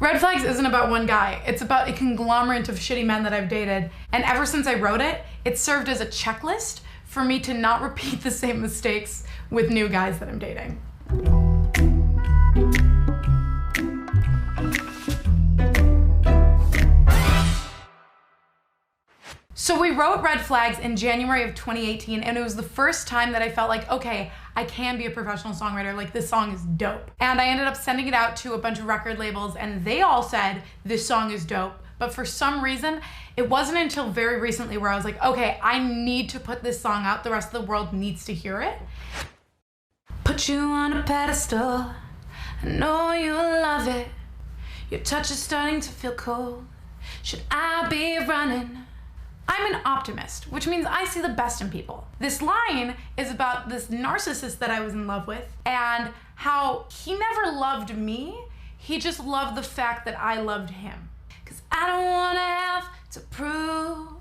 Red Flags isn't about one guy. It's about a conglomerate of shitty men that I've dated. And ever since I wrote it, it served as a checklist for me to not repeat the same mistakes with new guys that I'm dating. So we wrote Red Flags in January of 2018, and it was the first time that I felt like, okay, I can be a professional songwriter, like this song is dope. And I ended up sending it out to a bunch of record labels, and they all said, this song is dope. But for some reason, it wasn't until very recently where I was like, okay, I need to put this song out, the rest of the world needs to hear it. Put you on a pedestal, I know you love it. Your touch is starting to feel cold. Should I be running? I'm an optimist, which means I see the best in people. This line is about this narcissist that I was in love with and how he never loved me, he just loved the fact that I loved him. 'Cause I don't wanna have to prove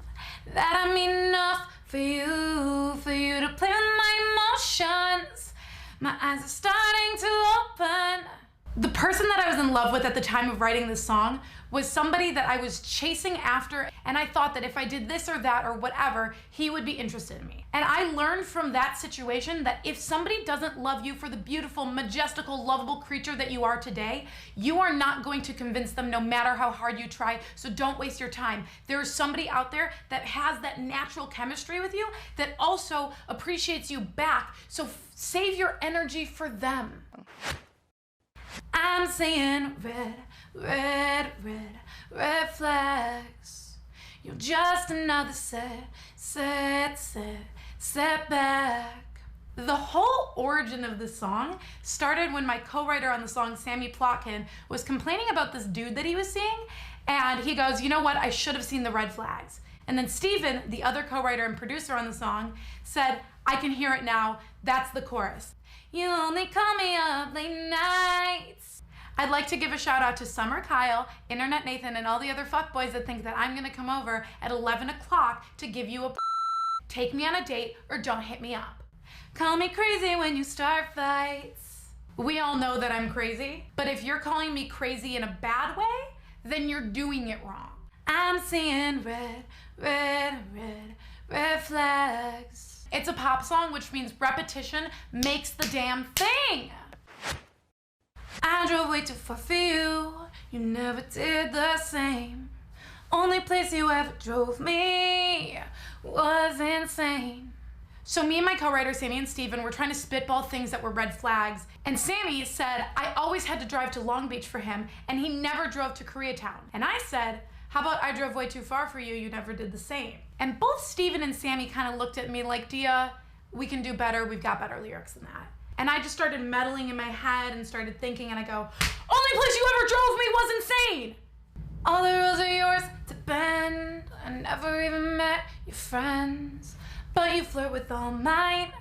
that I mean enough for you to play with my emotions. My eyes are starting to open. The person that I was in love with at the time of writing this song was somebody that I was chasing after, and I thought that if I did this or that or whatever, he would be interested in me. And I learned from that situation that if somebody doesn't love you for the beautiful, majestical, lovable creature that you are today, you are not going to convince them no matter how hard you try, so don't waste your time. There is somebody out there that has that natural chemistry with you that also appreciates you back, so save your energy for them. I'm saying red, red, red, red flags. You're just another setback. The whole origin of this song started when my co-writer on the song, Sammy Plotkin, was complaining about this dude that he was seeing, and he goes, you know what, I should have seen the red flags. And then Steven, the other co-writer and producer on the song, said, I can hear it now, that's the chorus. You only call me up late nights. I'd like to give a shout out to Summer Kyle, Internet Nathan, and all the other fuckboys that think that I'm gonna come over at 11 o'clock to give you a take me on a date or don't hit me up. Call me crazy when you start fights. We all know that I'm crazy, but if you're calling me crazy in a bad way, then you're doing it wrong. I'm seeing red, red, red, red flags. It's a pop song, which means repetition makes the damn thing. I drove way too far for you, you never did the same. Only place you ever drove me was insane. So me and my co-writer, Sammy and Steven, were trying to spitball things that were red flags, and Sammy said I always had to drive to Long Beach for him, and he never drove to Koreatown. And I said, how about I drove way too far for you, you never did the same. And both Steven and Sammy kind of looked at me like, Dia, we can do better, we've got better lyrics than that. And I just started meddling in my head and started thinking, and I go, only place you ever drove me was insane. All the rules are yours to bend. I never even met your friends, but you flirt with all mine,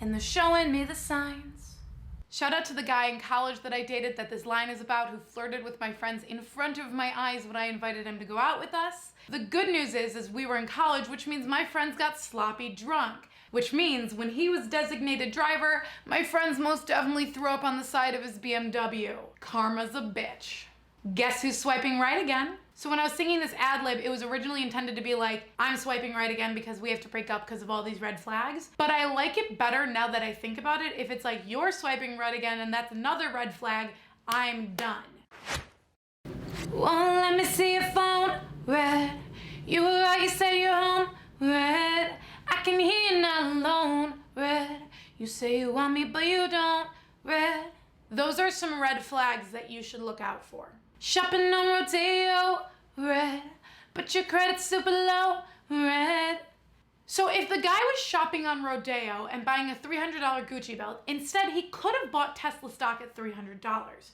and they're showing me the signs. Shout out to the guy in college that I dated that this line is about, who flirted with my friends in front of my eyes when I invited him to go out with us. The good news is we were in college, which means my friends got sloppy drunk, which means when he was designated driver, my friends most definitely threw up on the side of his BMW. Karma's a bitch. Guess who's swiping right again? So when I was singing this ad-lib, it was originally intended to be like, I'm swiping right again because we have to break up because of all these red flags. But I like it better now that I think about it. If it's like, you're swiping right again and that's another red flag, I'm done. Won't let me see your phone, red. You were right, you said you're home, red. I can hear you not alone, red. You say you want me, but you don't, red. Those are some red flags that you should look out for. Shopping on Rodeo, red. But your credit's super low, red. So if the guy was shopping on Rodeo and buying a $300 Gucci belt, instead he could have bought Tesla stock at $300.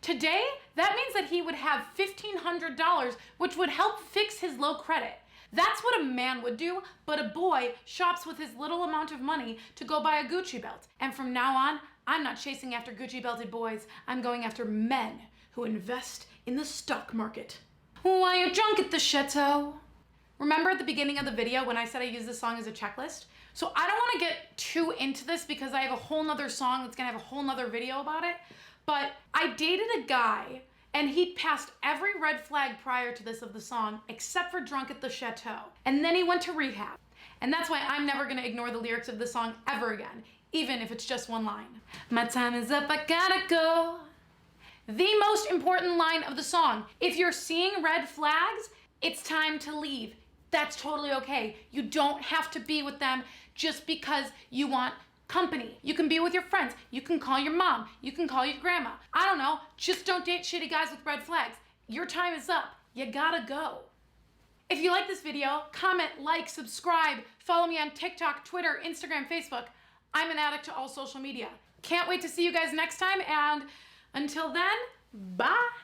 Today, that means that he would have $1,500, which would help fix his low credit. That's what a man would do, but a boy shops with his little amount of money to go buy a Gucci belt. And from now on, I'm not chasing after Gucci belted boys, I'm going after men who invest in the stock market. While you're drunk at the chateau. Remember at the beginning of the video when I said I use this song as a checklist? So I don't want to get too into this because I have a whole nother song that's gonna have a whole nother video about it. But I dated a guy And he'd passed every red flag prior to this of the song, except for Drunk at the Chateau. And then he went to rehab. And that's why I'm never gonna ignore the lyrics of the song ever again, even if it's just one line. My time is up, I gotta go. The most important line of the song. If you're seeing red flags, it's time to leave. That's totally okay. You don't have to be with them just because you want company. You can be with your friends. You can call your mom. You can call your grandma. I don't know. Just don't date shitty guys with red flags. Your time is up. You gotta go. If you like this video, comment, like, subscribe, follow me on TikTok, Twitter, Instagram, Facebook. I'm an addict to all social media. Can't wait to see you guys next time, and until then, bye.